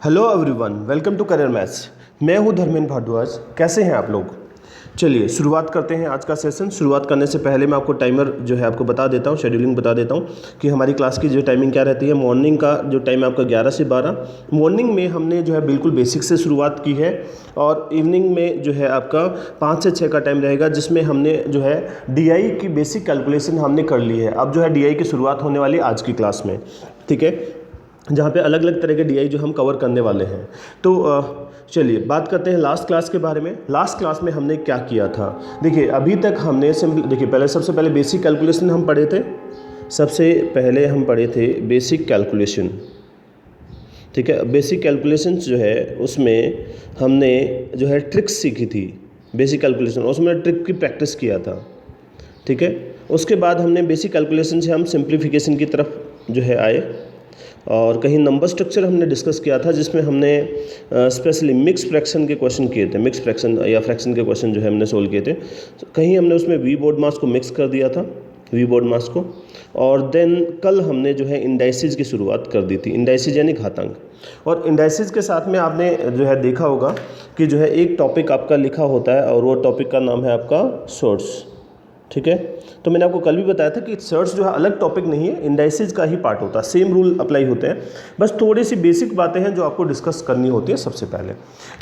Hello everyone, welcome to career maths. मैं हूं धर्मेंद्र भारद्वाज। कैसे हैं आप लोग? चलिए शुरुआत करते हैं आज का सेशन। शुरुआत करने से पहले मैं आपको टाइमर जो है आपको बता देता हूं, शेड्यूलिंग बता देता हूं कि हमारी क्लास की जो टाइमिंग क्या रहती है। मॉर्निंग का जो टाइम है आपका 11 से 12। मॉर्निंग में हमने जो है बिल्कुल बेसिक से शुरुआत की है और इवनिंग में जो है आपका 5 से 6 का टाइम रहेगा, जिसमें हमने जो है डीआई की बेसिक कैलकुलेशन हमने कर ली है। अब जो है डीआई की शुरुआत होने वाली है आज की क्लास में, ठीक है, जहाँ पे अलग अलग तरह के डीआई जो हम कवर करने वाले हैं। तो चलिए बात करते हैं लास्ट क्लास के बारे में। लास्ट क्लास में हमने क्या किया था? देखिए अभी तक हमने सिंपल देखिए पहले सबसे पहले बेसिक कैलकुलेशन हम पढ़े थे। सबसे पहले हम पढ़े थे बेसिक कैलकुलेशन, ठीक है। बेसिक कैलकुलेशन जो है उसमें हमने जो है ट्रिक्स सीखी थी। बेसिक कैलकुलेशन उसमें ट्रिक की प्रैक्टिस किया था, ठीक है। उसके बाद हमने बेसिक कैलकुलेशन से हम सिंप्लीफिकेशन की तरफ जो है आए और कहीं नंबर स्ट्रक्चर हमने डिस्कस किया था, जिसमें हमने स्पेशली मिक्स फ्रैक्शन के क्वेश्चन किए थे। मिक्स फ्रैक्शन या फ्रैक्शन के क्वेश्चन जो है हमने सोल्व किए थे। कहीं हमने उसमें वी बोर्ड मास को मिक्स कर दिया था, वी बोर्ड मास को। और देन कल हमने जो है इंडाइसिस की शुरुआत कर दी थी। इंडाइसिस यानी घातांक। और इंडाइसिस के साथ में आपने जो है देखा होगा कि जो है एक टॉपिक आपका लिखा होता है और वो टॉपिक का नाम है आपका सोर्स, ठीक है। तो मैंने आपको कल भी बताया था कि सर्च जो है अलग टॉपिक नहीं है, इंडाइसिस का ही पार्ट होता है। सेम रूल अप्लाई होते हैं, बस थोड़ी सी बेसिक बातें हैं जो आपको डिस्कस करनी होती है सबसे पहले।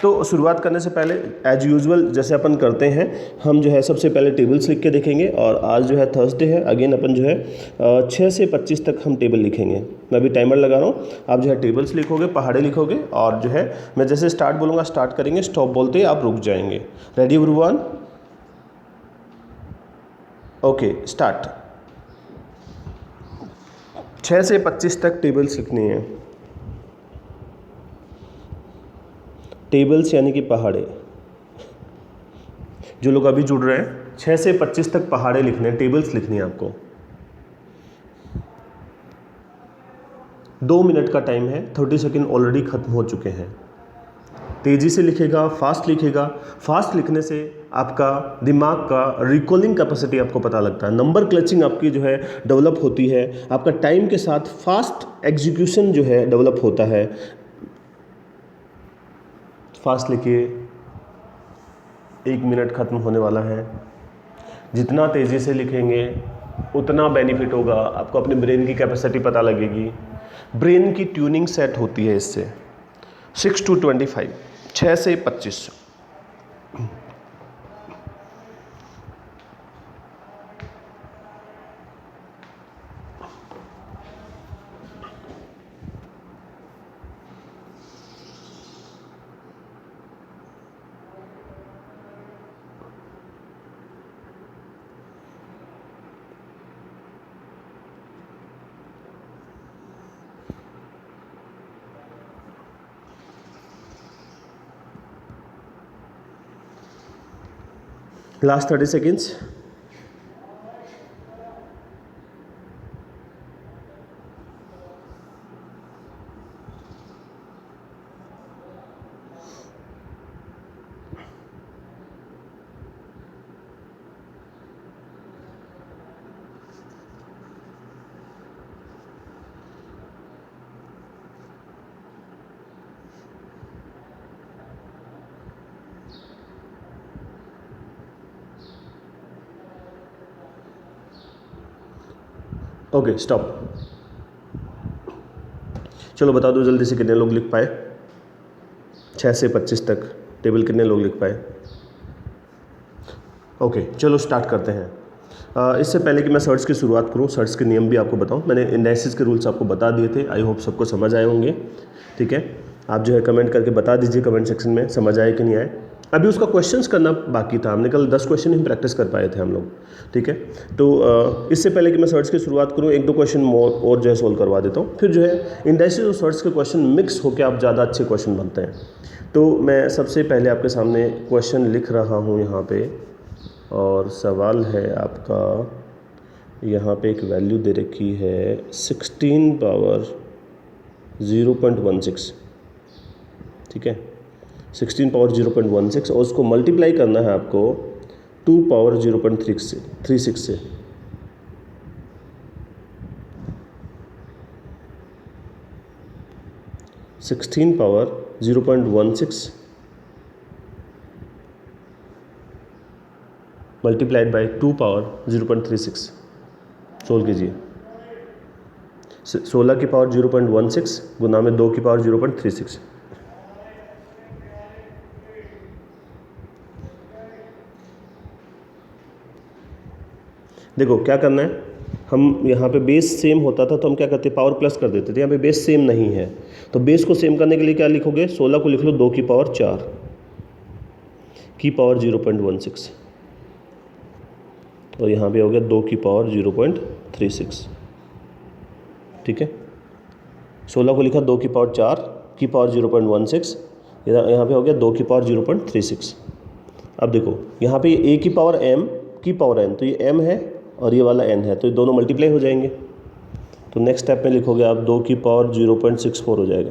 तो शुरुआत करने से पहले एज यूजुअल जैसे अपन करते हैं, हम जो है सबसे पहले टेबल्स लिख के देखेंगे। और आज जो है थर्सडे है, अगेन अपन जो है 6 से 25 तक हम टेबल लिखेंगे। मैं अभी टाइमर लगा रहा हूँ, आप जो है टेबल्स लिखोगे, पहाड़े लिखोगे, और जो है मैं जैसे स्टार्ट बोलूँगा स्टार्ट करेंगे, स्टॉप बोलते ही आप रुक जाएंगे। Ready everyone? Okay start. 6 से 25 तक टेबल्स लिखनी है। टेबल्स यानी कि पहाड़े। जो लोग अभी जुड़ रहे हैं, 6 से 25 तक पहाड़े लिखने हैं, टेबल्स लिखनी है आपको। 2 मिनट का टाइम है, 30 सेकेंड ऑलरेडी खत्म हो चुके हैं। तेज़ी से लिखेगा, फास्ट लिखेगा। फास्ट लिखने से आपका दिमाग का रिकॉलिंग कैपेसिटी आपको पता लगता है, नंबर क्लचिंग आपकी जो है डेवलप होती है, आपका टाइम के साथ फास्ट एग्जीक्यूशन जो है डेवलप होता है। फास्ट लिखिए, 1 मिनट खत्म होने वाला है। जितना तेज़ी से लिखेंगे उतना बेनिफिट होगा आपको, अपने ब्रेन की कैपेसिटी पता लगेगी। ब्रेन की ट्यूनिंग सेट होती है इससे। 6 to 25, 6 से 25। Last 30 seconds. Okay stop. चलो बता दो जल्दी से कितने लोग लिख पाए? 6 से 25 तक टेबल कितने लोग लिख पाए? ओके चलो स्टार्ट करते हैं। इससे पहले कि मैं सर्च की शुरुआत करूं, सर्च के नियम भी आपको बताऊं। मैंने इंडाइसिस के रूल्स आपको बता दिए थे, आई होप सबको समझ आए होंगे, ठीक है। आप जो है कमेंट करके बता दीजिए कमेंट सेक्शन में समझ आए कि नहीं आए। अभी उसका क्वेश्चंस करना बाकी था, हमने कल 10 क्वेश्चन ही प्रैक्टिस कर पाए थे हम लोग, ठीक है। तो इससे पहले कि मैं सर्च की शुरुआत करूं, 1-2 क्वेश्चन और जो है सोल्व करवा देता हूं। फिर जो है इंडाइसिस और सर्च के क्वेश्चन मिक्स होकर आप ज़्यादा अच्छे क्वेश्चन बनते हैं। तो मैं सबसे पहले आपके सामने क्वेश्चन लिख रहा हूँ यहाँ पे, और सवाल है आपका, यहाँ पे एक वैल्यू दे रखी है 16 पावर 0.16, ठीक है। 16 पावर 0.16 और उसको मल्टीप्लाई करना है आपको 2 पावर 0.36 से। 16 power 0.16 multiplied by 2 power 0.36। Solve कीजिए। 16 की पावर 0.16 गुना में 2 की पावर 0.36। देखो क्या करना है, हम यहाँ पे बेस सेम होता था तो हम क्या करते, पावर प्लस कर देते थे। यहाँ पे बेस सेम नहीं है तो बेस को सेम करने के लिए क्या लिखोगे, 16 को लिख लो 2 की पावर 4 की पावर 0.16 और यहाँ पे हो गया 2 की पावर 0.36। ठीक है, 16 को लिखा 2 की पावर 4 की पावर 0.16, यहाँ पे हो गया 2 की पावर 0.36। अब देखो यहाँ पे a की पावर m की पावर n, तो ये m है और ये वाला n है, तो ये दोनों मल्टीप्लाई हो जाएंगे। तो नेक्स्ट स्टेप में लिखोगे आप 2 की पावर 0.64 हो जाएगा।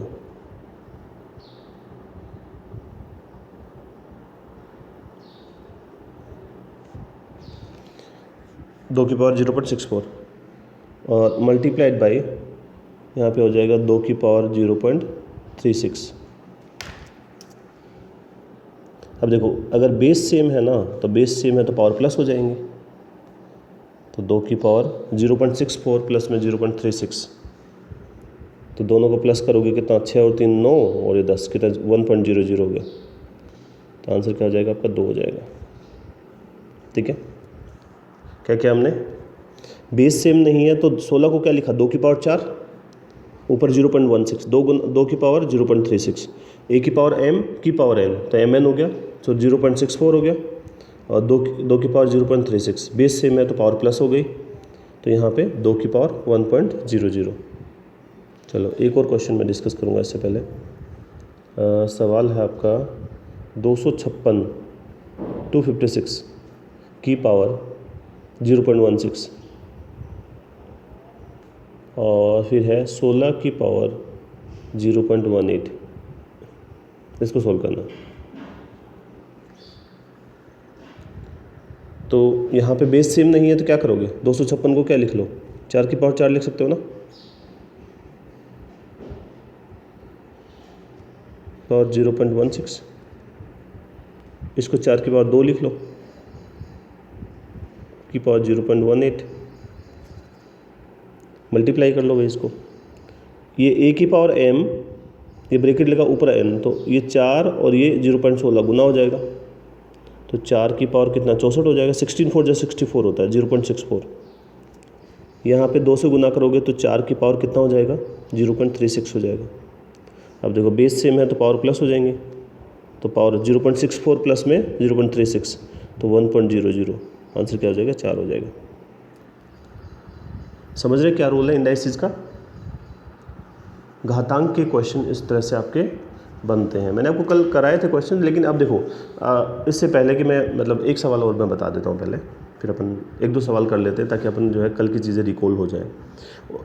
दो की पावर 0.64 और मल्टीप्लाइड बाई यहाँ पे हो जाएगा 2 की पावर 0.36। अब देखो अगर बेस सेम है ना, तो बेस सेम है तो पावर प्लस हो जाएंगे। तो 2 की पावर 0.64 प्लस में 0.36, तो दोनों को प्लस करोगे कितना, 6 और 3 9 और ये 10, कितना 1.00 हो गया। तो आंसर क्या हो जाएगा आपका, 2 हो जाएगा। ठीक है, क्या क्या हमने, बेस सेम नहीं है तो 16 को क्या लिखा, 2 की पावर 4 ऊपर 0.16, 2 की पावर 0.36, a की पावर m की पावर n, तो mn हो गया, तो 0.64 हो गया और 2 की पावर 0.36, बेस सेम है तो पावर प्लस हो गई, तो यहाँ पे 2 की पावर 1.00। चलो एक और क्वेश्चन मैं डिस्कस करूँगा इससे पहले। सवाल है आपका 256 की पावर 0.16 और फिर है 16 की पावर 0.18। इसको सोल्व करना। तो यहाँ पे बेस सेम नहीं है तो क्या करोगे, 256 को क्या लिख लो, 4 की पावर 4 लिख सकते हो ना, पावर 0.16, इसको 4 की पावर 2 लिख लो की पावर 0.18, मल्टीप्लाई कर लोगे इसको। ये a की पावर m, ये ब्रैकेट लगा ऊपर n, तो ये 4 और ये 0.16 गुना हो जाएगा, तो 4 की पावर कितना 64 हो जाएगा। 16 4 जो 64 होता है 0.64, यहाँ पे 2 से गुना करोगे तो 4 की पावर कितना हो जाएगा 0.36 हो जाएगा। अब देखो बेस सेम है तो पावर प्लस हो जाएंगे, तो पावर 0.64 प्लस में 0.36 तो 1.00, आंसर क्या हो जाएगा 4 हो जाएगा। समझ रहे क्या रूल है इंडाइसिस का। घातांक के क्वेश्चन इस तरह से आपके बनते हैं। मैंने आपको कल कराए थे क्वेश्चन, लेकिन अब देखो इससे पहले कि मैं मतलब एक सवाल और मैं बता देता हूँ पहले, फिर अपन एक दो सवाल कर लेते हैं ताकि अपन जो है कल की चीज़ें रिकॉल हो जाए।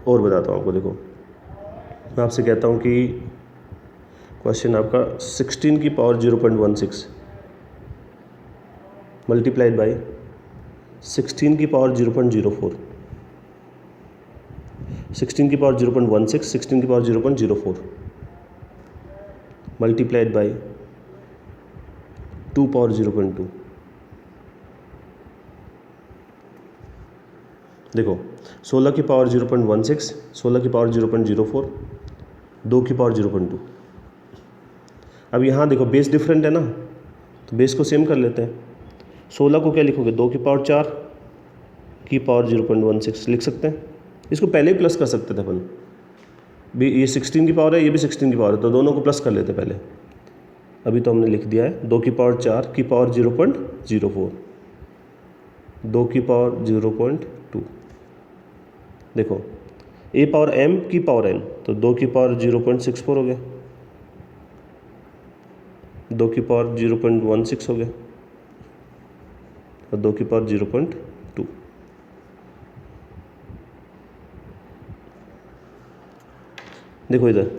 और बताता हूँ आपको, देखो मैं आपसे कहता हूँ कि क्वेश्चन आपका 16 की पावर 0.16 मल्टीप्लाइड बाई 16 की पावर 0.04, 16 की पावर 0.16, 16 की पावर 0.04 मल्टीप्लाइड बाई 2 पावर 0.2। देखो 16 की पावर 0.16, 16 की पावर 0.04, 2 की पावर 0.2। अब यहाँ देखो बेस डिफरेंट है ना, तो बेस को सेम कर लेते हैं। 16 को क्या लिखोगे, 2 की पावर 4 की पावर 0.16 लिख सकते हैं। इसको पहले ही प्लस कर सकते थे अपन भी, ये 16 की पावर है, ये भी 16 की पावर है, तो दोनों को प्लस कर लेते पहले। अभी तो हमने लिख दिया है 2 की पावर 4 की पावर 0.04, 2 की पावर 0.2। देखो a पावर m की पावर n, तो 2 की पावर 0.64 हो गया, 2 की पावर 0.16 हो गया और 2 की पावर 0.2। देखो इधर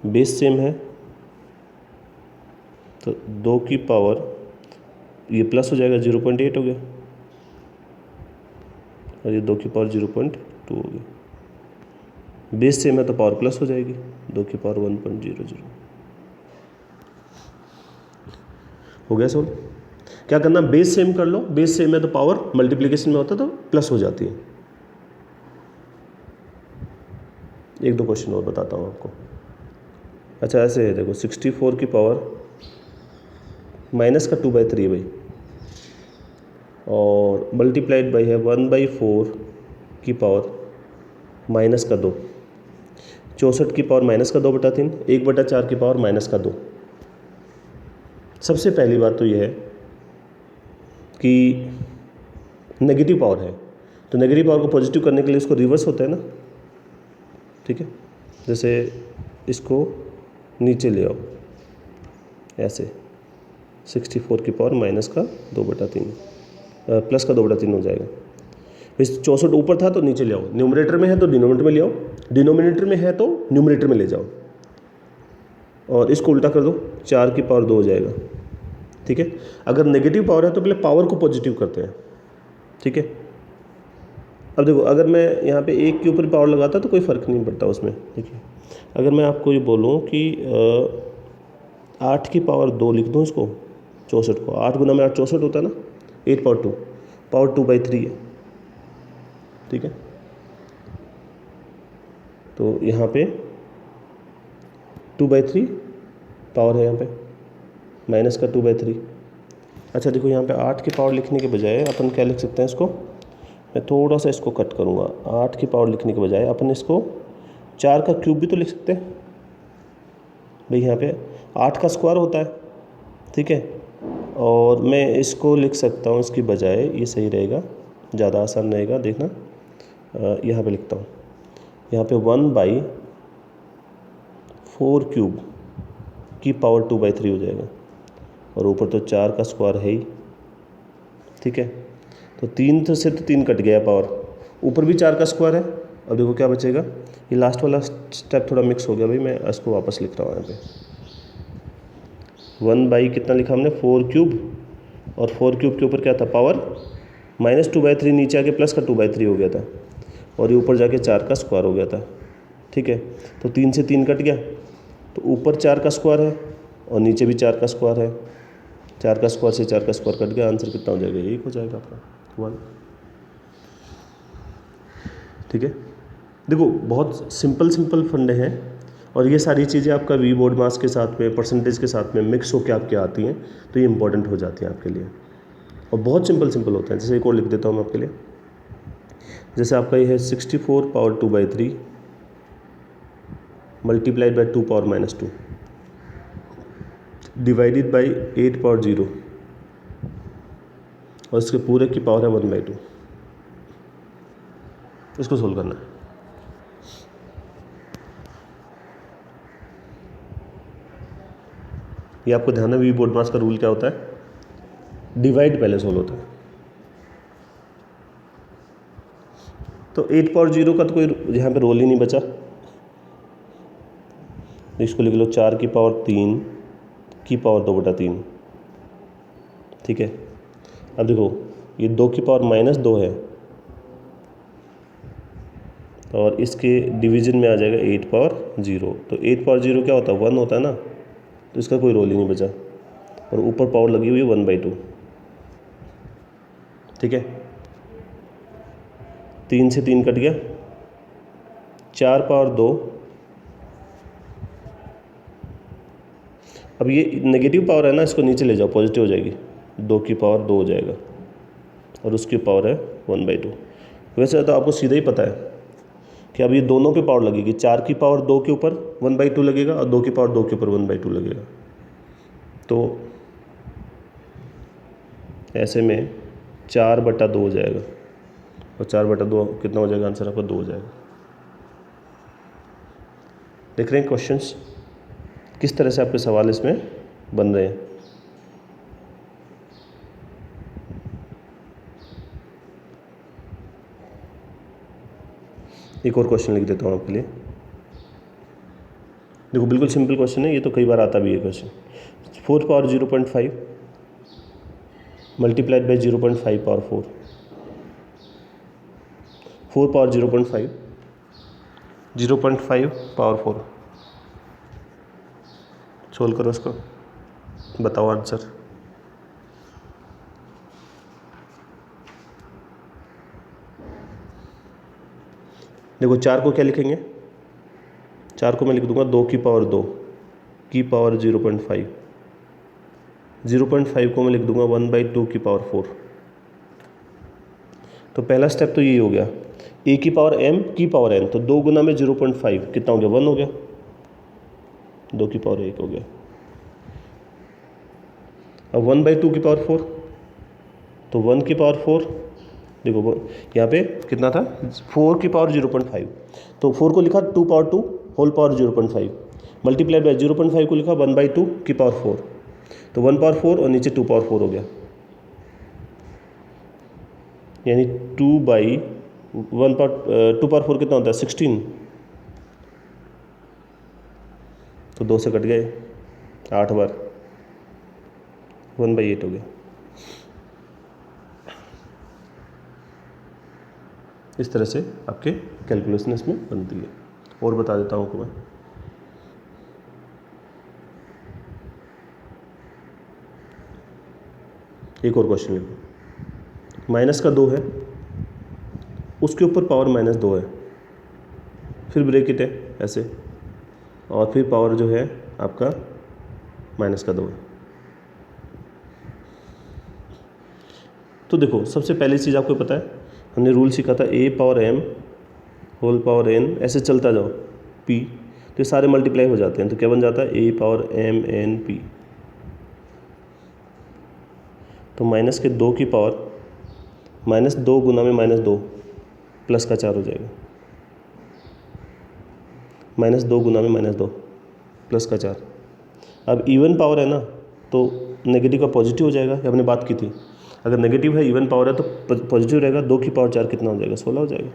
बेस सेम है तो 2 की पावर ये प्लस हो जाएगा 0.8 हो गया और ये 2 की पावर 0.2 हो गया। बेस सेम है तो पावर प्लस हो जाएगी, 2 की पावर 1.00 हो गया सोल्व। क्या करना, बेस सेम कर लो, बेस सेम है तो पावर मल्टीप्लिकेशन में होता है तो प्लस हो जाती है। एक दो क्वेश्चन और बताता हूँ आपको। अच्छा ऐसे है देखो, 64 की पावर माइनस का 2/3 है भाई, और मल्टीप्लाइड बाई है 1/4 की पावर माइनस का 2, 64 की पावर माइनस का 2/3, 1/4 की पावर माइनस का 2। सबसे पहली बात तो यह है कि नेगेटिव पावर है, तो नेगेटिव पावर को पॉजिटिव करने के लिए इसको रिवर्स होता है ना, ठीक है। जैसे इसको नीचे ले आओ ऐसे, 64 की पावर माइनस का 2/3 प्लस का 2/3 हो जाएगा। इस 64 ऊपर था तो नीचे ले आओ, न्यूमरेटर में है तो डिनोमिनेटर में ले आओ, डिनोमिनेटर में है तो न्यूमरेटर में ले जाओ, और इसको उल्टा कर दो, 4 की पावर 2 हो जाएगा, ठीक है। अगर नेगेटिव पावर है तो पहले पावर को पॉजिटिव करते हैं, ठीक है। अब देखो, अगर मैं यहाँ पे 1 के ऊपर पावर लगाता तो कोई फ़र्क नहीं पड़ता उसमें, देखिए। अगर मैं आपको ये बोलूँ कि 8 की पावर 2 लिख दूँ इसको, 64 को, 8 गुना में 8 64 होता है ना, 8 पावर 2, पावर 2/3 है, ठीक है। तो यहाँ पे 2/3 पावर है, यहाँ पे माइनस का 2/3। अच्छा देखो, यहाँ पे 8 की पावर लिखने के बजाय अपन क्या लिख सकते हैं, इसको मैं थोड़ा सा इसको कट करूँगा। 8 की पावर लिखने के बजाय अपन इसको 4 का क्यूब भी तो लिख सकते हैं भाई। यहाँ पे 8 का स्क्वायर होता है, ठीक है। और मैं इसको लिख सकता हूँ, इसकी बजाय ये सही रहेगा, ज़्यादा आसान रहेगा, देखना। यहाँ पे लिखता हूँ, यहाँ पे 1/4 क्यूब की पावर 2/3 हो जाएगा, और ऊपर तो 4 का स्क्वायर है ही, ठीक है। तो 3 से तो 3 कट गया पावर, ऊपर भी 4 का स्क्वायर है। अब देखो क्या बचेगा, ये लास्ट वाला स्टेप थोड़ा मिक्स हो गया भाई, मैं इसको वापस लिख रहा हूँ यहाँ पे। 1 कितना लिखा हमने, 4 क्यूब, और 4 क्यूब के ऊपर क्या था, पावर माइनस 2/3, नीचे आके प्लस का 2/3 हो गया था, और ये ऊपर जाके 4 का स्क्वायर हो गया था, ठीक है। तो 3 से 3 कट गया, तो ऊपर 4 का स्क्वायर है और नीचे भी 4 का स्क्वायर है, 4 का स्क्वायर से 4 का स्क्वायर कट गया, आंसर कितना हो जाएगा, 1 हो जाएगा आपका, 1, ठीक है। देखो बहुत सिंपल फंडे हैं, और ये सारी चीज़ें आपका वी बोर्ड मार्क्स के साथ में, परसेंटेज के साथ में मिक्स होकर आपके आती हैं, तो ये इंपॉर्टेंट हो जाती हैं आपके लिए, और बहुत सिंपल होता है। जैसे एक और लिख देता हूँ मैं आपके लिए, जैसे आपका ये है 64 power 2/3 multiplied by 2 power -2 divided by 8 power 0, और इसके पूरे की पावर है 1/2। इसको सोल्व करना है। ये आपको ध्यान है, वी बोर्ड मार्क्स का रूल क्या होता है, डिवाइड पहले सोल्व होता है। तो 8 पावर 0 का तो कोई यहाँ पे रोल ही नहीं बचा, इसको लिख लो 4 की पावर 3 की पावर 2/3, ठीक है। अब देखो, ये 2 की पावर -2 है, और इसके डिवीजन में आ जाएगा 8 पावर 0, तो 8 पावर 0 क्या होता है, 1 होता है ना, तो इसका कोई रोल ही नहीं बचा, और ऊपर पावर लगी हुई है 1/2, ठीक है। 3 से 3 कट गया, 4 पावर 2, अब ये नेगेटिव पावर है ना, इसको नीचे ले जाओ, पॉजिटिव हो जाएगी, 2 की पावर 2 हो जाएगा, और उसकी पावर है 1/2। वैसे तो आपको सीधा ही पता है कि अब ये दोनों पे पावर लगेगी, 4 की पावर 2 के ऊपर 1/2 लगेगा, और 2 की पावर 2 के ऊपर 1/2 लगेगा। तो ऐसे में 4/2 हो जाएगा, और 4/2 कितना हो जाएगा, आंसर आपका 2 हो जाएगा। देख रहे हैं क्वेश्चंस किस तरह से आपके सवाल इसमें बन रहे हैं। एक और क्वेश्चन लिख देता हूँ आपके लिए, देखो बिल्कुल सिंपल क्वेश्चन है, ये तो कई बार आता भी है question. 4 power 0.5 multiplied by 0.5 power 4, 4 power 0.5 power 4, solve करो इसको, बताओ आंसर। देखो 4 को क्या लिखेंगे, 4 को मैं लिख दूंगा 2 की पावर 2 की पावर 0.5, 0.5 को मैं लिख दूंगा 1/2 की पावर 4। तो पहला स्टेप तो यही हो गया, a की पावर m की पावर n, तो 2 गुना में 0.5 कितना हो गया, 1 हो गया, 2 की पावर 1 हो गया। अब 1/2 की पावर 4, तो 1 की पावर 4, देखो यहाँ पे कितना था, 4 की पावर 0.5, तो 4 को लिखा 2 power 2 whole power 0.5 multiplied by 0.5 को लिखा 1/2 की पावर 4, तो 1 पावर 4 और नीचे 2 पावर 4 हो गया, यानी 2 पावर 4 कितना होता है, 16, तो 2 से कट गए 8 बार, 1/8 हो गया। इस तरह से आपके कैलकुलेशन इसमें बनती है। और बता देता हूँ आपको मैं, एक और क्वेश्चन लिखो, माइनस का 2 है, उसके ऊपर पावर -2 है, फिर ब्रैकेट है ऐसे, और फिर पावर जो है आपका -2 है। तो देखो सबसे पहली चीज़ आपको पता है, हमने रूल सीखा था a power m whole power n, ऐसे चलता जाओ p, तो ये सारे मल्टीप्लाई हो जाते हैं, तो क्या बन जाता है a power m n p, तो माइनस के 2 की पावर -2 गुना में -2 प्लस का 4 हो जाएगा, -2 गुना में -2 प्लस का 4। अब इवन पावर है ना, तो नेगेटिव का पॉजिटिव हो जाएगा, ये हमने बात की थी, अगर नेगेटिव है इवन पावर है तो पॉजिटिव रहेगा, 2 की पावर 4 कितना हो जाएगा, 16 हो जाएगा।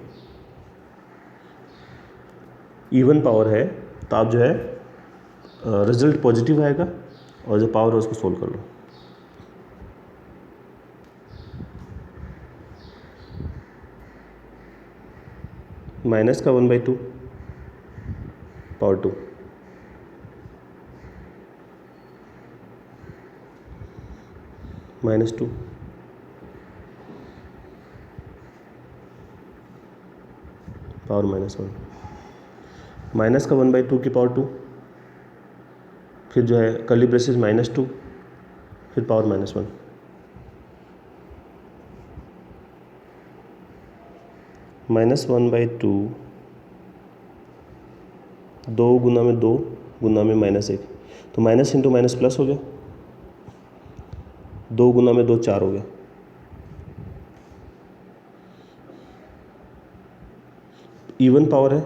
इवन पावर है तो आप जो है रिजल्ट पॉजिटिव आएगा, और जो पावर है उसको सोल्व कर लो। माइनस का 1/2 पावर 2, -2 पावर -1, माइनस का 1/2 की पावर 2, फिर जो है कर्ली ब्रेसेस -2, फिर पावर -1, -1/2, 2 गुना में 2 गुना में -1, तो माइनस इंटू माइनस प्लस हो गया, 2 गुना में 2 4 हो गया, इवन पावर है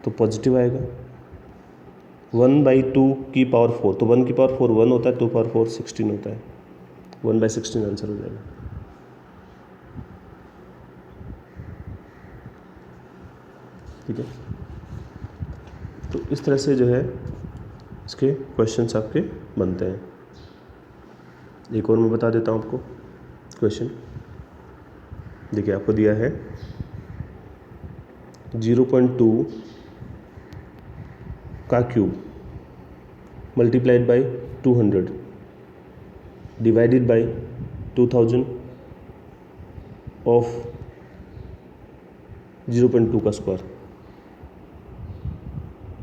तो पॉजिटिव आएगा, 1/2 की पावर 4, तो 1 की पावर 4 1 होता है, 2 पावर 4 16 होता है, 1/16 आंसर हो जाएगा। ठीक है, तो इस तरह से जो है इसके क्वेश्चंस आपके बनते हैं। एक और मैं बता देता हूँ आपको क्वेश्चन, देखिए आपको दिया है 0.2 का cube multiplied by 200 divided by 2000 of 0.2 का स्क्वायर।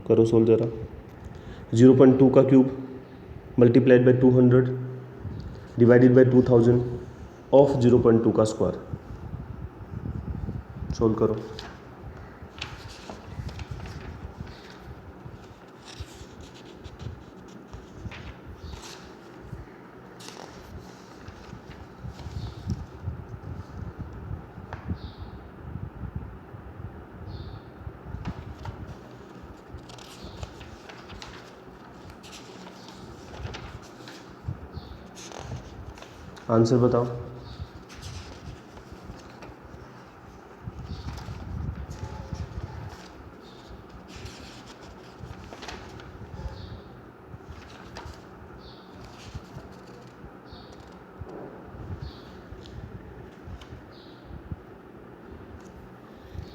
करो सोल्व जरा, 0.2 का cube multiplied by 200 divided by 2000 of 0.2 का स्क्वायर, सोल्व करो। आंसर बताओ।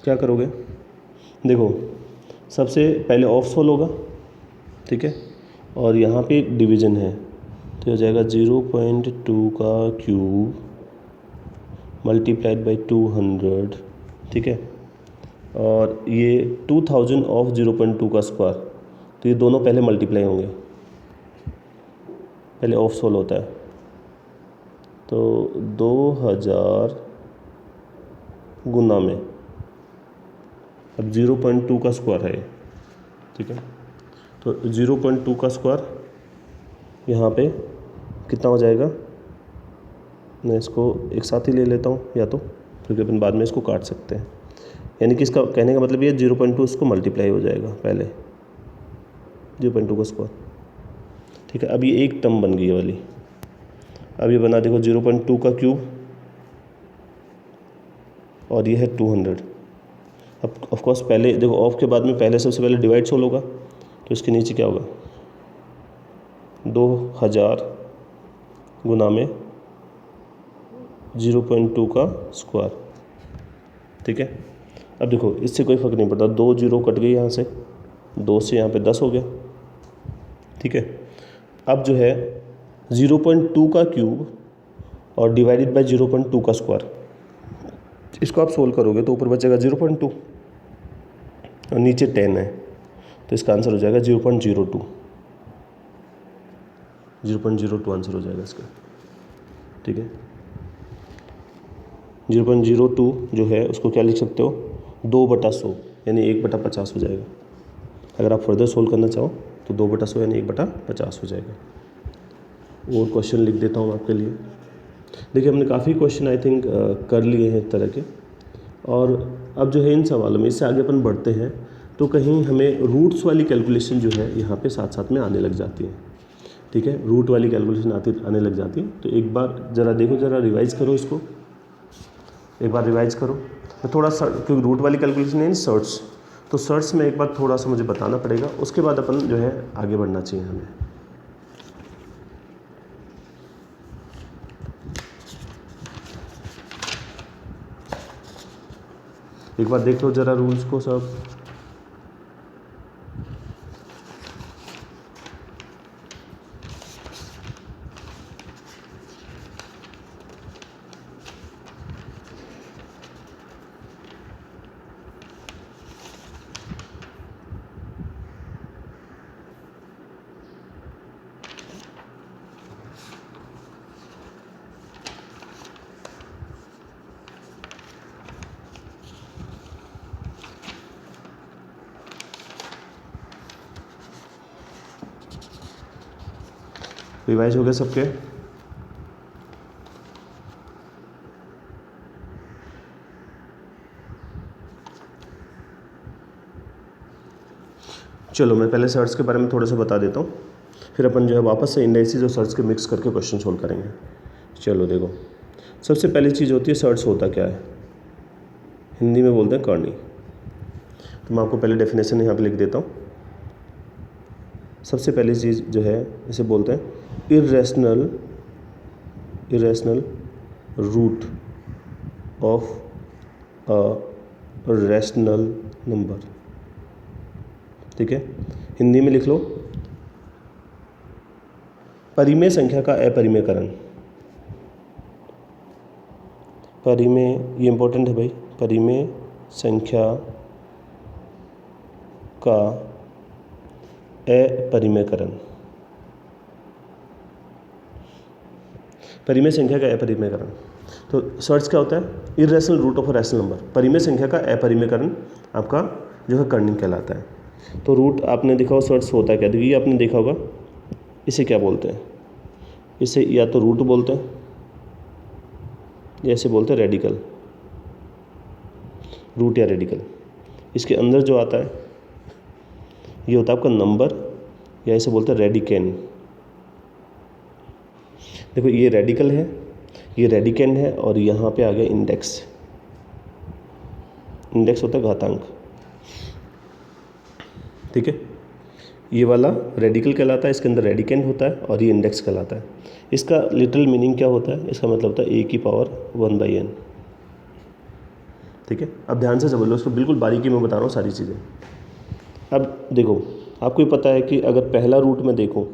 क्या करोगे, देखो सबसे पहले ऑफ सोल्व होगा, ठीक है, और यहाँ पे डिवीज़न है, तो हो जाएगा 0.2 का क्यूब मल्टीप्लाइड बाई 200, ठीक है। और ये 2000 ऑफ 0.2 का स्क्वायर, तो ये दोनों पहले मल्टीप्लाई होंगे, पहले ऑफ सोल होता है, तो 2000 गुना में, अब 0.2 का स्क्वायर है, ठीक है। तो 0.2 का स्क्वायर यहाँ पे कितना हो जाएगा, मैं इसको एक साथ ही ले लेता हूँ या तो, क्योंकि अपन बाद में इसको काट सकते हैं। यानी कि इसका कहने का मतलब ये 0.2 इसको मल्टीप्लाई हो जाएगा पहले 0.2 का स्क्वायर, ठीक है। अब ये एक टर्म बन गई है वाली। अब ये बना देखो 0.2 का क्यूब और ये है 200। अब ऑफकोर्स पहले देखो ऑफ के बाद में पहले सबसे पहले डिवाइड सोल होगा, तो इसके नीचे क्या होगा 2000 गुना में 0.2 का स्क्वायर, ठीक है। अब देखो इससे कोई फ़र्क नहीं पड़ता, 2 जीरो कट गई यहाँ से, 2 से यहाँ पे 10 हो गया, ठीक है। अब जो है 0.2 का क्यूब और डिवाइडेड बाय 0.2 का स्क्वायर, इसको आप सोल्व करोगे तो ऊपर बचेगा 0.2 और नीचे 10 है, तो इसका आंसर हो जाएगा 0.02। 0.02 आंसर हो जाएगा इसका, ठीक है। 0.02 जो है उसको क्या लिख सकते हो 2/100 यानी 1/50 हो जाएगा। अगर आप फर्दर सोल्व करना चाहो तो 2/100 यानी 1/50 हो जाएगा। और क्वेश्चन लिख देता हूँ आपके लिए। देखिए हमने काफ़ी क्वेश्चन आई थिंक कर लिए हैं इस तरह के, और अब जो है इन सवालों में इससे आगे अपन बढ़ते हैं तो कहीं हमें रूट्स वाली कैलकुलेशन जो है यहाँ पे साथ साथ में आने लग जाती है, ठीक है। रूट वाली कैलकुलेशन आने लग जाती है, तो एक बार ज़रा देखो, ज़रा रिवाइज करो इसको, एक बार रिवाइज करो। तो थोड़ा सा क्योंकि रूट वाली कैलकुलेशन है सर्ट्स, तो सर्ट्स में एक बार थोड़ा सा मुझे बताना पड़ेगा, उसके बाद अपन जो है आगे बढ़ना चाहिए हमें। एक बार देख लो ज़रा रूल्स को सब। रिवाइज हो गए सबके? चलो मैं पहले सर्च के बारे में थोड़ा सा बता देता हूँ, फिर अपन जो है वापस से इंडाइसिस और सर्च के मिक्स करके क्वेश्चन सोल्व करेंगे। चलो देखो, सबसे पहली चीज़ होती है सर्च होता क्या है, हिंदी में बोलते हैं करनी। तो मैं आपको पहले डेफिनेशन यहाँ पे लिख देता हूँ। सबसे पहली चीज़ जो है इसे बोलते हैं irrational root of a rational number, ठीक है। हिंदी में लिख लो परिमेय संख्या का अपरिमेयकरण। परिमेय, ये इंपॉर्टेंट है भाई, परिमेय संख्या का अपरिमेयकरण। परिमेय संख्या का अपरिमेयकरण, तो सर्च क्या होता है irrational root of a rational number, परिमेय संख्या का अपरिमेयकरण आपका जो है कर्निंग कहलाता है। तो रूट आपने देखा हो सर्च होता है क्या, देखिए ये आपने देखा होगा, इसे क्या बोलते हैं, इसे या तो रूट बोलते हैं या इसे बोलते हैं रेडिकल, रूट या रेडिकल। इसके अंदर जो आता है ये होता है आपका नंबर, या इसे बोलते हैं रेडिकेन। देखो ये रेडिकल है, ये रेडिकेन है, और यहाँ पे आ गया इंडेक्स। इंडेक्स होता है घातांक, ठीक है। ये वाला रेडिकल कहलाता है, इसके अंदर रेडिकेंड होता है, और ये इंडेक्स कहलाता है। इसका लिटरल मीनिंग क्या होता है, इसका मतलब होता है a⁴ n, ठीक है। अब ध्यान से समझ लो इसको, बिल्कुल बारीकी में बता रहा हूँ सारी चीज़ें। अब देखो आपको ही पता है कि अगर पहला रूट में देखूँ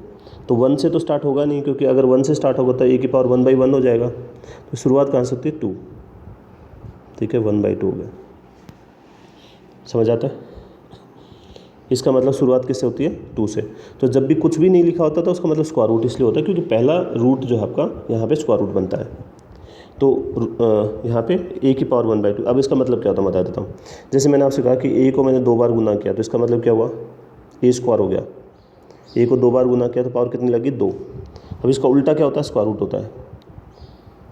तो 1 से तो स्टार्ट होगा नहीं, क्योंकि अगर 1 से स्टार्ट होगा तो a की पावर 1/1 हो जाएगा। तो शुरुआत कहाँ से होती है? 2। ठीक है, 1/2 हो गया। समझ आता है? इसका मतलब शुरुआत किससे होती है? 2 से। तो जब भी कुछ भी नहीं लिखा होता तो उसका मतलब स्क्वायर रूट इसलिए होता है क्योंकि पहला रूट जो है आपका यहाँ पे स्क्वायर रूट बनता है। तो यहाँ पे a की पावर 1/2। अब इसका मतलब क्या होता है बता देता हूँ। जैसे मैंने आपसे कहा कि a को मैंने 2 बार गुना किया तो इसका मतलब क्या हुआ? a स्क्वायर हो गया। a को 2 बार गुना किया तो पावर कितनी लगी? 2। अब इसका उल्टा क्या होता है? स्क्वायर रूट होता है।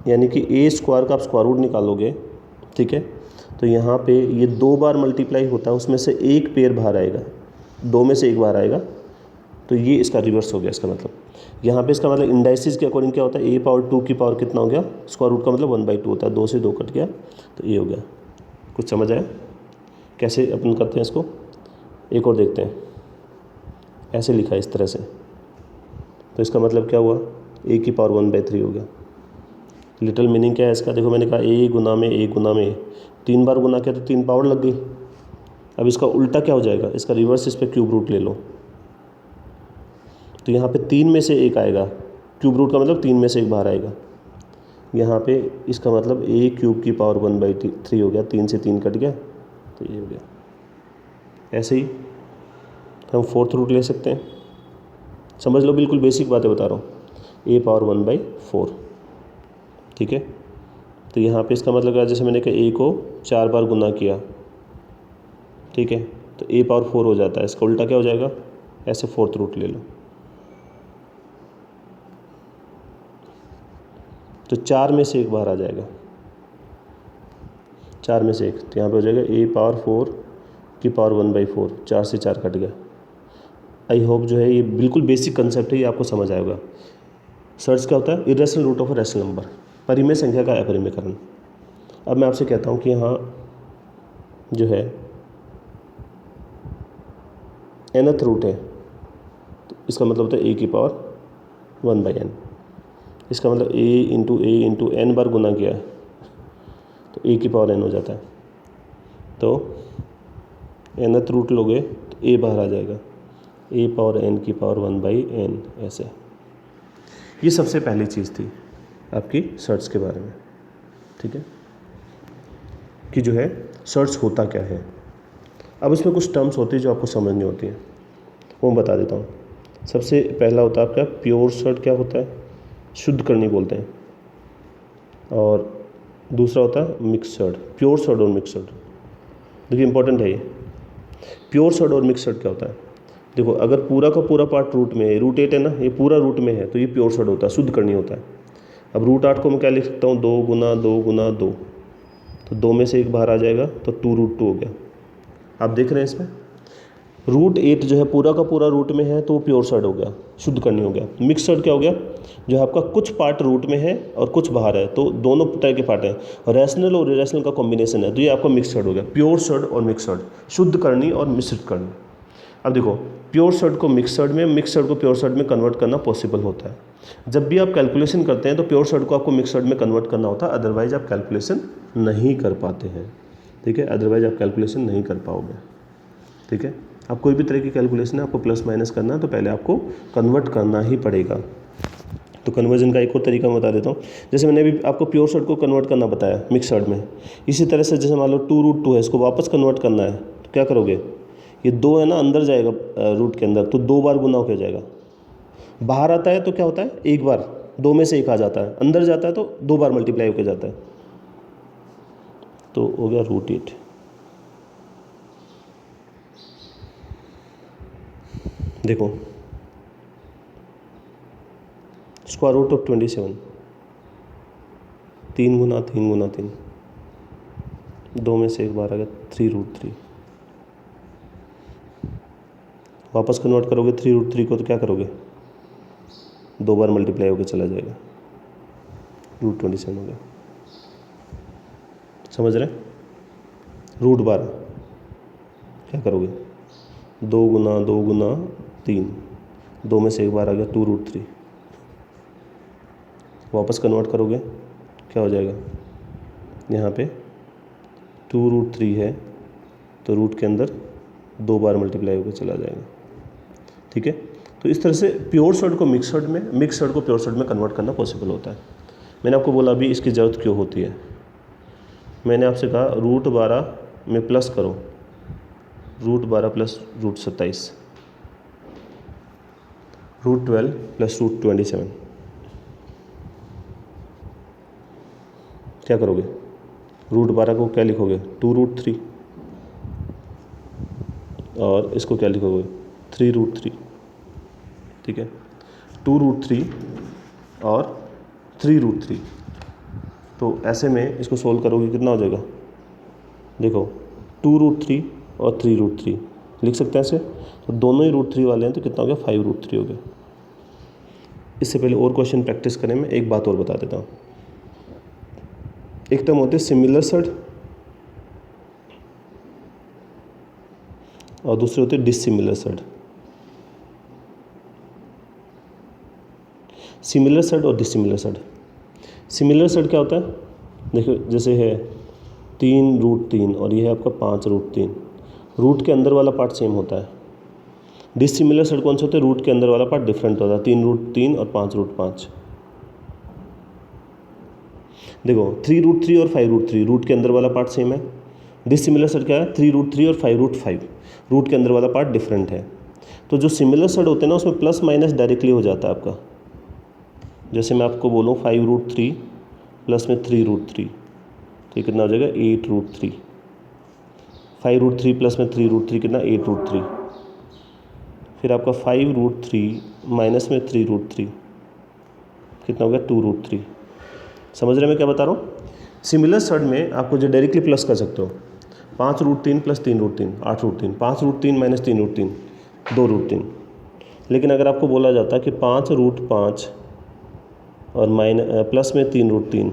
यानी कि a स्क्वायर का आप स्क्वायर रूट निकालोगे, ठीक है, तो यहाँ पे ये 2 बार मल्टीप्लाई होता है, उसमें से एक पेयर बाहर आएगा, 2 में से एक बाहर आएगा, तो ये इसका रिवर्स हो गया। इसका मतलब यहाँ पे इसका मतलब इंडाइसिस के अकॉर्डिंग क्या होता है? a पावर 2 की पावर कितना हो गया? स्क्वायर रूट का मतलब 1/2 होता है। 2 से 2 कट गया तो ये हो गया। कुछ समझ आया कैसे अपन करते हैं इसको? एक और देखते हैं। ऐसे लिखा है इस तरह से, तो इसका मतलब क्या हुआ? a की पावर 1/3 हो गया। लिटिल मीनिंग क्या है इसका? देखो मैंने कहा a गुना में a गुना में 3 बार गुना किया तो 3 पावर लग गई। अब इसका उल्टा क्या हो जाएगा? इसका रिवर्स, इस पर क्यूब रूट ले लो, तो यहाँ पे 3 में से एक आएगा। क्यूब रूट का मतलब 3 में से एक बाहर आएगा। यहाँ पे इसका मतलब a क्यूब की पावर 1/3 हो गया। 3 से 3 कट गया तो ये हो गया। ऐसे ही हम फोर्थ रूट ले सकते हैं। समझ लो, बिल्कुल बेसिक बातें बता रहा हूँ। a पावर 1/4, ठीक है। तो यहाँ पे इसका मतलब क्या? जैसे मैंने कहा a को 4 बार गुना किया, ठीक है, तो a पावर 4 हो जाता है। इसका उल्टा क्या हो जाएगा? ऐसे फोर्थ रूट ले लो, तो 4 में से एक बाहर आ जाएगा। 4 में से एक, तो यहाँ पे हो जाएगा a पावर 4 की पावर 1/4। 4 से 4 कट गया। आई होप जो है ये बिल्कुल बेसिक कंसेप्ट है, ये आपको समझ आएगा। सर्च क्या होता है? Irrational root of a rational number, परिमेय संख्या का अपरिमेयकरण। अब मैं आपसे कहता हूँ कि यहाँ जो है nth रूट है, तो इसका मतलब होता है a की पावर 1/n। इसका मतलब a n बार गुना किया है तो a की पावर n हो जाता है। तो nth रूट लोगे तो a बाहर आ जाएगा, a पावर n की पावर 1/n। ऐसे ये सबसे पहली चीज़ थी आपकी सर्च के बारे में, ठीक है, कि जो है सर्च होता क्या है। अब इसमें कुछ टर्म्स होती है जो आपको समझनी होती है, वो मैं बता देता हूँ। सबसे पहला होता है आपका प्योर सर्च। क्या होता है? शुद्ध करनी बोलते हैं। और दूसरा होता है मिक्स सर्च। प्योर सर्च और मिक्स सर्च, देखिए इंपॉर्टेंट है ये। प्योर सर्च और मिक्स सर्च क्या होता है? देखो, अगर पूरा का पूरा पार्ट रूट में है, रूट 8 है ना, ये पूरा रूट में है, तो ये प्योर सर्च होता है, शुद्ध करनी होता है। अब रूट 8 को मैं क्या लिख सकता हूँ? 2 गुना 2 गुना 2, तो 2 में से एक बाहर आ जाएगा, तो 2√2 हो गया। आप देख रहे हैं इसमें रूट 8 जो है पूरा का पूरा रूट में है, तो वो प्योर सर्च हो गया, शुद्ध करनी हो गया। मिक्स सर्च क्या हो गया? जो आपका कुछ पार्ट रूट में है और कुछ बाहर है, तो दोनों तरह के पार्ट हैं, रैशनल और इरेशनल का कॉम्बिनेशन है, तो ये आपका मिक्स सर्च हो गया। प्योर सर्च और मिक्स सर्च, शुद्ध करनी और मिश्रित करनी। अब देखो, प्योर सर्च को मिक्स सर्च में, मिक्स सर्च को प्योर सर्च में कन्वर्ट करना पॉसिबल होता है। जब भी आप कैलकुलेशन करते हैं तो प्योर सर्च को आपको मिक्स सर्च में कन्वर्ट करना होता है, अदरवाइज आप कैलकुलेशन नहीं कर पाते हैं, ठीक है, अदरवाइज आप कैलकुलेशन नहीं कर पाओगे, ठीक है। आप कोई भी तरह की कैलकुलेशन है, आपको प्लस माइनस करना है तो पहले आपको कन्वर्ट करना ही पड़ेगा। तो कन्वर्जन का एक और तरीका मैं बता देता हूँ। जैसे मैंने अभी आपको प्योर सर्च को कन्वर्ट करना बताया मिक्स सर्च में, इसी तरह से जैसे मान लो 2√2 है, इसको वापस कन्वर्ट करना है तो क्या करोगे? ये 2 है ना, अंदर जाएगा रूट के अंदर, तो 2 बार गुना हो जाएगा। बाहर आता है तो क्या होता है? एक बार, 2 में से एक आ जाता है, अंदर जाता है तो 2 बार मल्टीप्लाई होकर जाता है, तो हो गया √8। देखो, स्क्वायर रूट ऑफ 27, 3 गुना 3 गुना 3, 2 में से एक बार आ गया, 3√3। वापस कन्वर्ट करोगे 3√3 को तो क्या करोगे? 2 बार मल्टीप्लाई होकर चला जाएगा, √27 हो गया। समझ रहे? √12 क्या करोगे? 2 गुना 2 गुना 3, 2 में से एक बार आ गया, 2√3। वापस कन्वर्ट करोगे क्या हो जाएगा? यहाँ पे 2√3 है तो रूट के अंदर 2 बार मल्टीप्लाई होकर चला जाएगा, ठीक है। तो इस तरह से प्योर सॉर्ट को मिक्स सॉर्ट में, मिक्स सॉर्ट को प्योर सॉर्ट में कन्वर्ट करना पॉसिबल होता है। मैंने आपको बोला अभी इसकी ज़रूरत क्यों होती है। मैंने आपसे कहा √12 में प्लस करो, √12 प्लस √27, √12 प्लस √27, क्या करोगे? √12 को क्या लिखोगे? 2√3, और इसको क्या लिखोगे? 3√3, ठीक है। 2√3 और 3√3, तो ऐसे में इसको सोल्व करोगे कितना हो जाएगा? देखो 2√3 और 3√3 लिख सकते हैं ऐसे, तो दोनों ही √3 वाले हैं, तो कितना हो गया? 5√3 हो गया। इससे पहले और क्वेश्चन प्रैक्टिस करने में एक बात और बता देता हूँ। एक टर्म होते हैं सिमिलर सड और दूसरे होते हैं डिसिमिलर सड। सिमिलर सड और डिसिमिलर सड। सिमिलर सड क्या होता है? देखो जैसे है 3√3 और ये है आपका 5√3, रूट के अंदर वाला पार्ट सेम होता है। डिसिमिलर सड कौन से होते हैं? रूट के अंदर वाला पार्ट डिफरेंट होता है, 3√3 और 5√5। देखो 3√3 और 5√3 रूट के अंदर वाला पार्ट सेम है। डिसिमिलर सड क्या है? 3√3 और 5√5 रूट के अंदर वाला पार्ट डिफरेंट है। तो जो सिमिलर सड होते हैं ना, उसमें प्लस माइनस डायरेक्टली हो जाता है आपका। जैसे मैं आपको बोलूँ 5√3 प्लस में 3√3, तो कितना हो जाएगा? 8√3। 5√3 प्लस में 3√3 कितना? 8√3। फिर आपका 5√3 माइनस में 3√3 कितना हो गया? 2√3। समझ रहे मैं क्या बता रहा हूँ? सिमिलर सड में आपको जो डायरेक्टली प्लस कर सकते हो, 5√3 प्लस 3√3 8√3, 5√3 माइनस 3√3 2√3। लेकिन अगर आपको बोला जाता है कि 5√5 और प्लस में 3√3,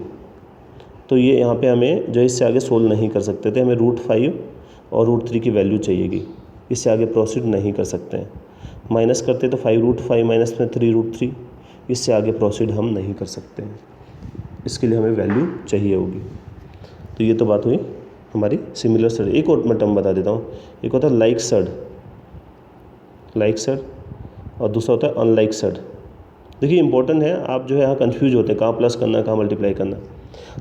तो ये यहाँ पे हमें जो इससे आगे सोल्व नहीं कर सकते थे, हमें √5 और √3 की वैल्यू चाहिएगी, इससे आगे प्रोसीड नहीं कर सकते हैं। माइनस करते तो 5√5 माइनस में 3√3, इससे आगे प्रोसीड हम नहीं कर सकते हैं, इसके लिए हमें वैल्यू चाहिए होगी। तो ये तो बात हुई हमारी सिमिलर सड। एक और मैं टर्म बता देता हूँ, एक होता है लाइक सड, लाइक सड, और दूसरा होता है अनलाइक सड। देखिए इंपॉर्टेंट है, आप जो है यहाँ कन्फ्यूज होते हैं कहाँ प्लस करना है कहाँ मल्टीप्लाई करना है।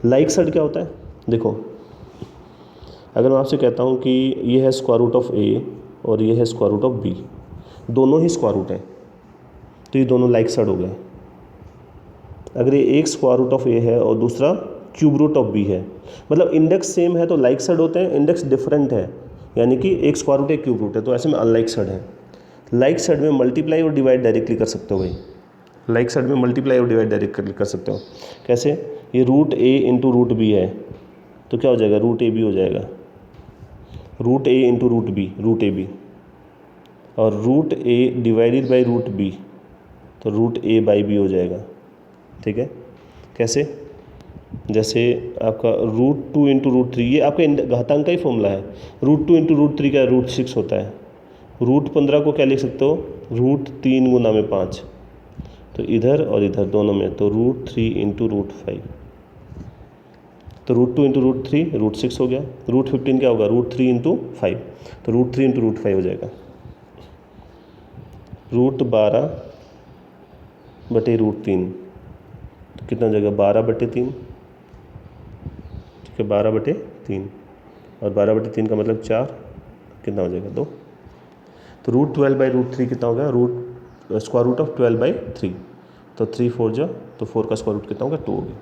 लाइक सड क्या होता है? देखो अगर मैं आपसे कहता हूँ कि ये है स्क्वायर रूट ऑफ a और ये है स्क्वायर रूट ऑफ b, दोनों ही स्क्वायर रूट हैं, तो ये दोनों लाइक सड हो गए। अगर ये एक स्क्वायर रूट ऑफ a है और दूसरा क्यूब रूट ऑफ b है, मतलब इंडेक्स सेम है तो लाइक सड होते हैं, इंडेक्स डिफरेंट है यानी कि एक स्क्वायर रूट एक क्यूब रूट है, तो ऐसे में अनलाइक सड है। लाइक सड में मल्टीप्लाई और डिवाइड डायरेक्टली कर सकते हो भाई, लाइक सड में मल्टीप्लाई और डिवाइड डायरेक्ट कर सकते हो। कैसे? ये √a इंटू √b है, तो क्या हो जाएगा? √ab हो जाएगा, √a इंटू √b √ab, और √a डिवाइडेड बाई √b तो √a बाई b हो जाएगा। ठीक है? कैसे? जैसे आपका √2 इंटू √3, ये आपका घातांक का ही फॉर्मूला है। √2 इंटू √3 का √6 होता है। √15 को क्या लिख सकते हो? √3 गुना में 5, तो इधर और इधर दोनों में, तो √3 इंटू √5, तो √2 इंटू √3 √6 हो गया। √15 क्या होगा? √3 इंटू 5, तो √3 इंटू √5 हो जाएगा। √12 बटे √3, तो कितना हो जाएगा? 12/3, ठीक है, 12/3, और 12/3 का मतलब 4, कितना हो जाएगा? 2। तो √12/√3 कितना हो गया? स्क्वायर रूट ऑफ 12/3, तो 3 4 जा, तो 4 का स्क्वायर रूट कितना होगा? 2 हो गया।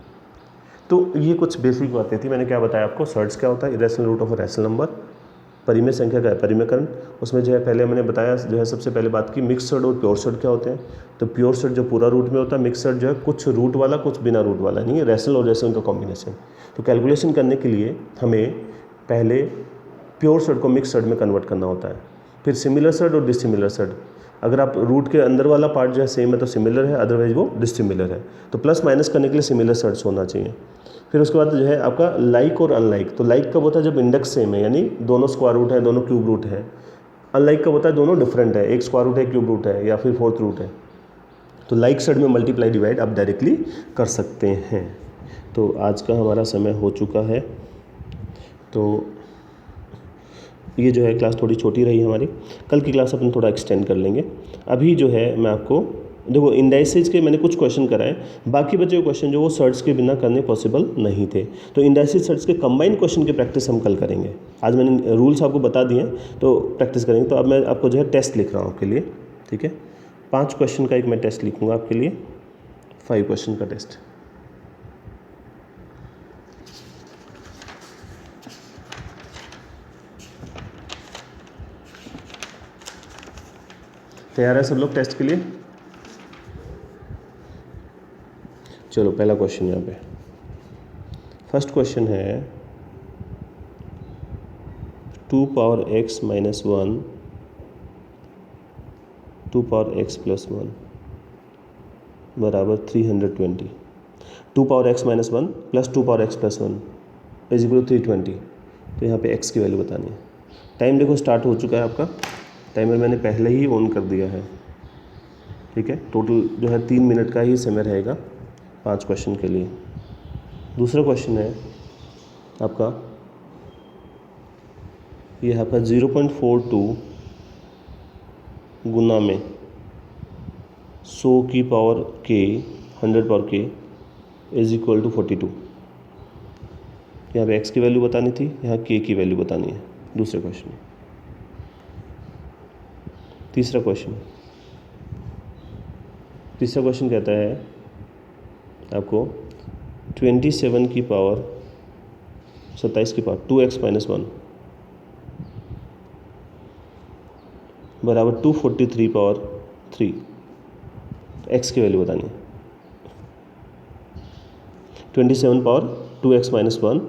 तो ये कुछ बेसिक बातें थी। मैंने क्या बताया आपको? सर्ट्स क्या होता है? Irrational root of rational number. परिमेय संख्या का है परिमेयकरण। उसमें जो है पहले मैंने बताया, जो है सबसे पहले बात की मिक्स सर्ट और प्योर सर्ट क्या होते हैं। तो प्योर सर्ट जो पूरा रूट में होता है, मिक्स सर्ट जो है कुछ रूट वाला कुछ बिना रूट वाला, नहीं है, रैशनल और रैशनल का कॉम्बिनेशन। तो कैलकुलेशन करने के लिए हमें पहले प्योर सर्ट को मिक्स सर्ट में कन्वर्ट करना होता है, फिर सिमिलर सर्ट और डिसिमिलर सर्ट। अगर आप रूट के अंदर वाला पार्ट जो है सेम है तो सिमिलर है, अदरवाइज वो डिसिमिलर है। तो प्लस माइनस करने के लिए सिमिलर सर्ट्स होना चाहिए। फिर उसके बाद जो है आपका लाइक और अनलाइक। तो लाइक कब होता है? जब इंडेक्स सेम है, यानी दोनों स्क्वायर रूट है, दोनों क्यूब रूट है। अनलाइक कब होता है? दोनों डिफरेंट है, एक स्क्वायर रूट है, क्यूब रूट है, या फिर फोर्थ रूट है। तो लाइक साइड में मल्टीप्लाई डिवाइड आप डायरेक्टली कर सकते हैं। तो आज का हमारा समय हो चुका है, तो ये जो है क्लास थोड़ी छोटी रही हमारी। कल की क्लास अपन थोड़ा एक्सटेंड कर लेंगे। अभी जो है मैं आपको देखो इंडाइसेज के मैंने कुछ क्वेश्चन कराए, बाकी बचे हुए क्वेश्चन जो वो सर्ट्स के बिना करने पॉसिबल नहीं थे। तो इंडाइसेज सर्ट्स के कंबाइंड क्वेश्चन की प्रैक्टिस हम कल करेंगे। आज मैंने रूल्स आपको बता दिए हैं तो प्रैक्टिस करेंगे। तो अब मैं आपको जो है टेस्ट लिख रहा हूँ आपके लिए, ठीक है। 5 क्वेश्चन का एक मैं टेस्ट लिखूँगा आपके लिए, 5 क्वेश्चन का टेस्ट। तैयार है सब लोग टेस्ट के लिए? चलो पहला क्वेश्चन यहाँ पे, फर्स्ट क्वेश्चन है 2 power x minus 1 2 power x plus 1 बराबर 320। 2 power x minus 1 plus 2 power x plus 1 is equal to 320। तो यहाँ पे x की वैल्यू बतानी है। टाइम देखो स्टार्ट हो चुका है आपका, टाइमर मैंने पहले ही ऑन कर दिया है, ठीक है। टोटल जो है 3 मिनट का ही समय रहेगा 5 क्वेश्चन के लिए। दूसरा क्वेश्चन है आपका, ये है आपका 0.42 गुना में 100 की power k 100 power k is equal to 42। यहाँ पे x की वैल्यू बतानी थी, यहाँ k की वैल्यू बतानी है दूसरे क्वेश्चन में। तीसरा क्वेश्चन कहता है आपको 27 की पावर 27 की पावर 2x माइनस 1 बराबर 243 पावर 3, x की वैल्यू बतानी है। 27 power 2x minus 1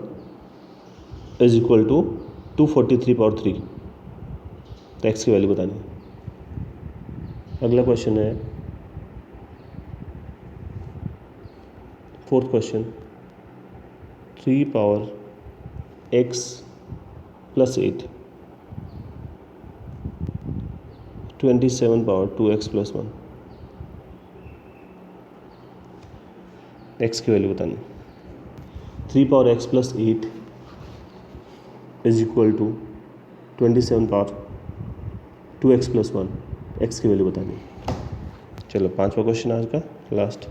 is equal to 243 power 3, तो x की वैल्यू बतानी है। अगला क्वेश्चन है fourth question, 3 power x plus 8 27 power 2x plus 1, x की वैल्यू बतानी। 3 power x plus 8 is equal to 27 power 2x plus 1, x की वैल्यू बतानी। चलो 5वां क्वेश्चन आज का लास्ट,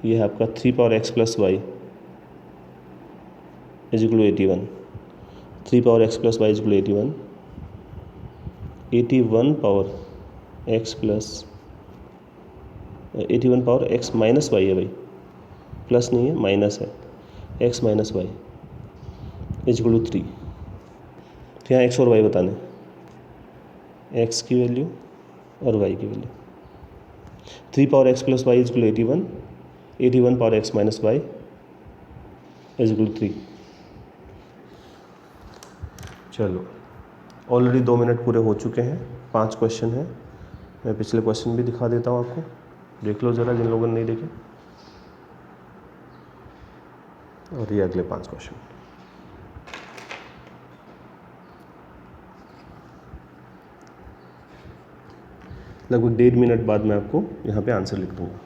ये है आपका 3 power x plus y is equal to 81। 3 power x plus y is equal to 81। 81 power x plus 81 power x minus y है भाई, प्लस नहीं है माइनस है, x minus y is equal to 3। तो यहाँ x और y बताने, x की वैल्यू और y की value. 3 power x plus y is equal to 81, 81 power x minus y is equal to 3। चलो ऑलरेडी 2 मिनट पूरे हो चुके हैं, 5 क्वेश्चन हैं। मैं पिछले क्वेश्चन भी दिखा देता हूँ आपको, देख लो ज़रा जिन लोगों ने नहीं देखे। और ये अगले 5 क्वेश्चन। लगभग 1.5 मिनट बाद मैं आपको यहाँ पे आंसर लिख दूँगा।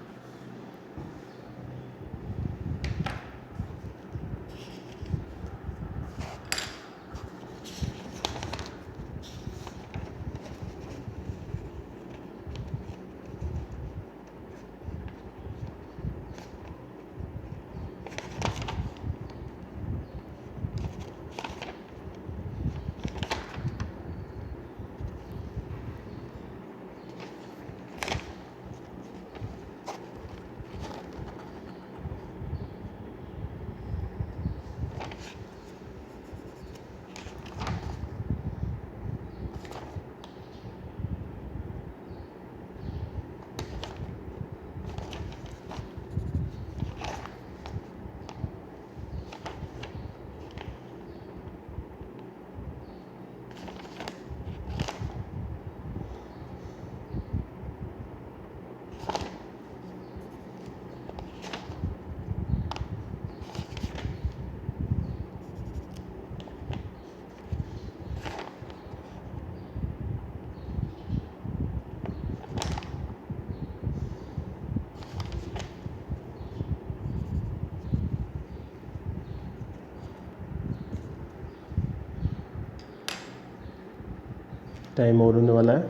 टाइम और होने वाला है।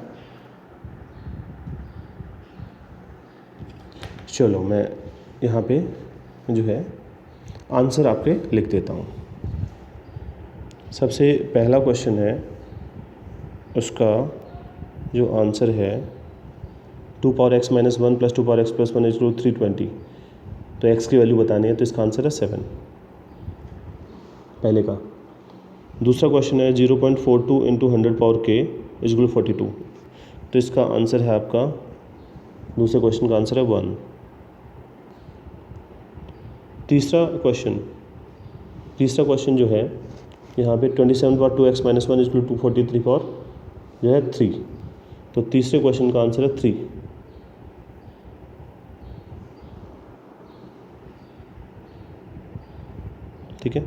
चलो मैं यहाँ पे जो है आंसर आपके लिख देता हूँ। सबसे पहला क्वेश्चन है, उसका जो आंसर है 2 power x minus 1 plus 2 power x plus 1 equal 320। तो x की वैल्यू बतानी है, तो इसका आंसर है 7 पहले का। दूसरा क्वेश्चन है 0.42 इंटू 100 पावर k इक्वल 42। तो इसका आंसर है आपका, दूसरे क्वेश्चन का आंसर है 1। तीसरा क्वेश्चन जो है यहाँ पे 27 power 2x minus 1 equal 243 power जो है 3। तो तीसरे क्वेश्चन का आंसर है 3। ठीक है।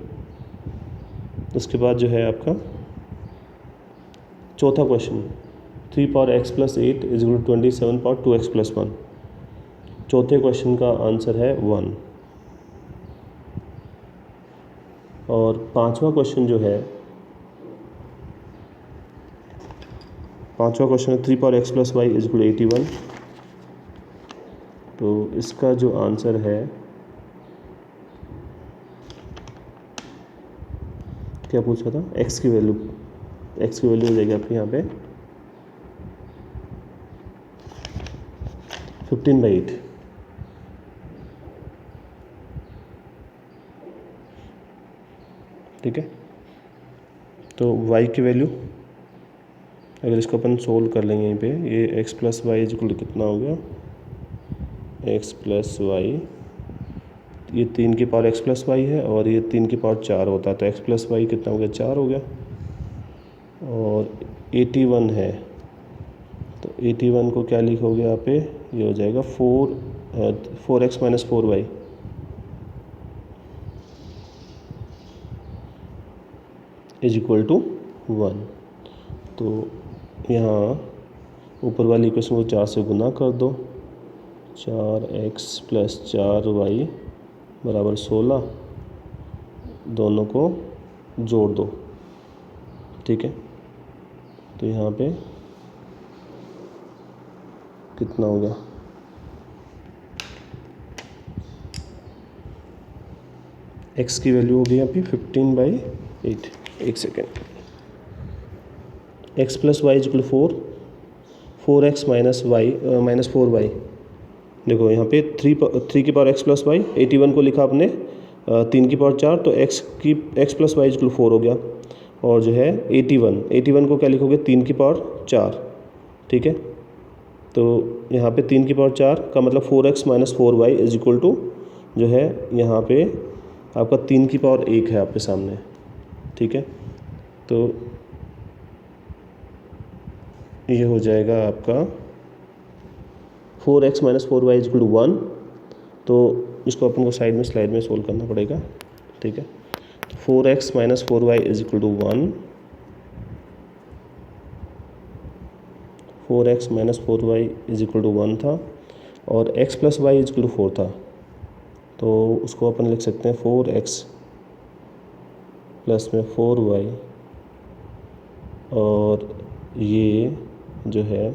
उसके बाद जो है आपका चौथा question 3 power x plus 8 is equal 27 power 2x plus 1। चौथे क्वेश्चन का आंसर है 1। और पांचवा क्वेश्चन है 3 power x plus y is equal 81। तो इसका जो आंसर है, क्या पूछा था, x की वैल्यू हो जाएगी आपकी यहाँ पे 15/8। ठीक है। तो y की वैल्यू अगर इसको अपन सोल्व कर लेंगे यहीं पे, ये x प्लस वाई इक्वल कितना हो गया, x प्लस वाई, ये 3 की पावर x प्लस वाई है और ये 3 की पावर 4 होता है, तो x प्लस वाई कितना हो गया, 4 हो गया। और 81 है, तो 81 को क्या लिखोगे यहाँ पे, ये हो जाएगा 4x minus 4y is equal to 1। तो यहाँ ऊपर वाली इक्वेशन को 4 से गुना कर दो, 4x प्लस 4y बराबर 16, दोनों को जोड़ दो। ठीक है। तो यहाँ पे कितना हो गया, x की वैल्यू हो गई यहाँ पे 15/8। एक second, x plus y equal 4x minus 4y। देखो यहाँ पे 3 की पावर x प्लस वाई, 81 को लिखा आपने 3 की पावर 4, तो x प्लस वाई इक्वल 4 हो गया। और जो है 81 को क्या लिखोगे, 3 की पावर 4। ठीक है। तो यहाँ पे 3 की पावर 4 का मतलब 4x minus 4y is equal to जो है यहाँ पे आपका 3 की पावर 1 है आपके सामने। ठीक है। तो ये हो जाएगा आपका 4x minus 4y equal to 1। तो इसको अपन को स्लाइड में सोल्व करना पड़ेगा। ठीक है। तो 4x minus 4y is equal to 1, 4x minus 4y is equal to 1 था, और x plus y is equal to 4 था। तो उसको अपन लिख सकते हैं 4x प्लस में 4y, और ये जो है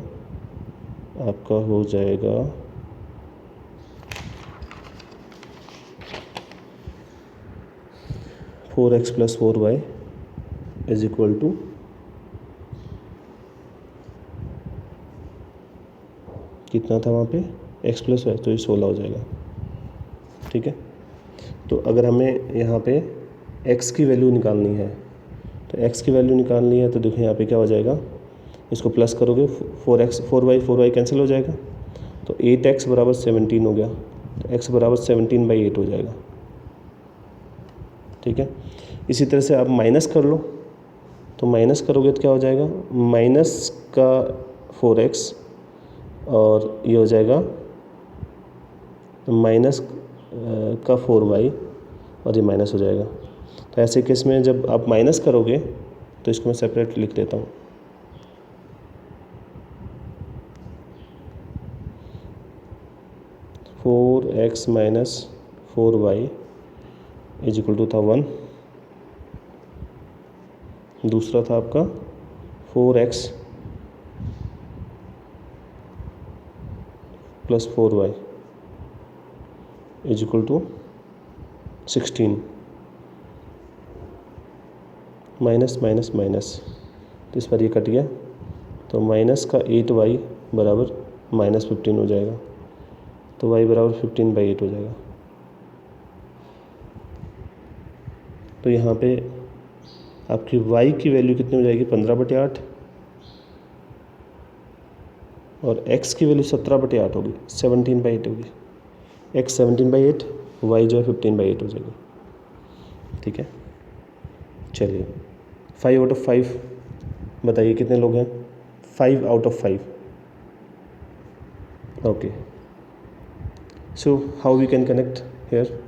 आपका हो जाएगा 4x plus 4y is equal to कितना था वहाँ पे, x प्लस वाई, तो ये 16 हो जाएगा। ठीक है। तो अगर हमें यहाँ पे x की वैल्यू निकालनी है, तो x की वैल्यू निकालनी है, तो देखो यहाँ पे क्या हो जाएगा, इसको प्लस करोगे 4y कैंसिल हो जाएगा, तो 8x बराबर 17 हो गया, तो x बराबर 17/8 हो जाएगा। ठीक है। इसी तरह से आप माइनस कर लो, तो माइनस करोगे तो क्या हो जाएगा, माइनस का 4x और ये हो जाएगा माइनस का 4y और ये माइनस हो जाएगा। तो ऐसे केस में जब आप माइनस करोगे तो इसको मैं सेपरेट लिख देता हूँ। Four x minus 4y is equal to था 1। दूसरा था आपका 4x plus 4y is equal to 16 minus minus minus, तो इस पर ये कट गया, तो माइनस का 8y बराबर माइनस 15 हो जाएगा, तो y बराबर 15/8 हो जाएगा। तो यहाँ पे आपकी y की वैल्यू कितनी हो जाएगी, 15/8, और x की वैल्यू 17/8 होगी, 17/8 होगी। x 17/8, y जो है 15/8 हो जाएगी। ठीक है, चलिए 5 आउट ऑफ 5 बताइए कितने लोग हैं, 5 out of 5। Okay, so how we can connect here,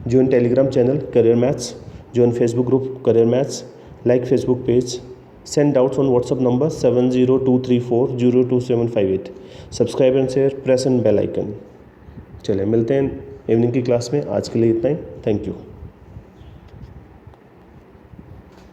join Telegram channel Career Maths, join Facebook group Career Maths, like Facebook page, send doubts on WhatsApp number 70234022758, subscribe and share, press and bell icon। चलिए मिलते हैं evening की class में, आज के लिए इतना ही, thank you.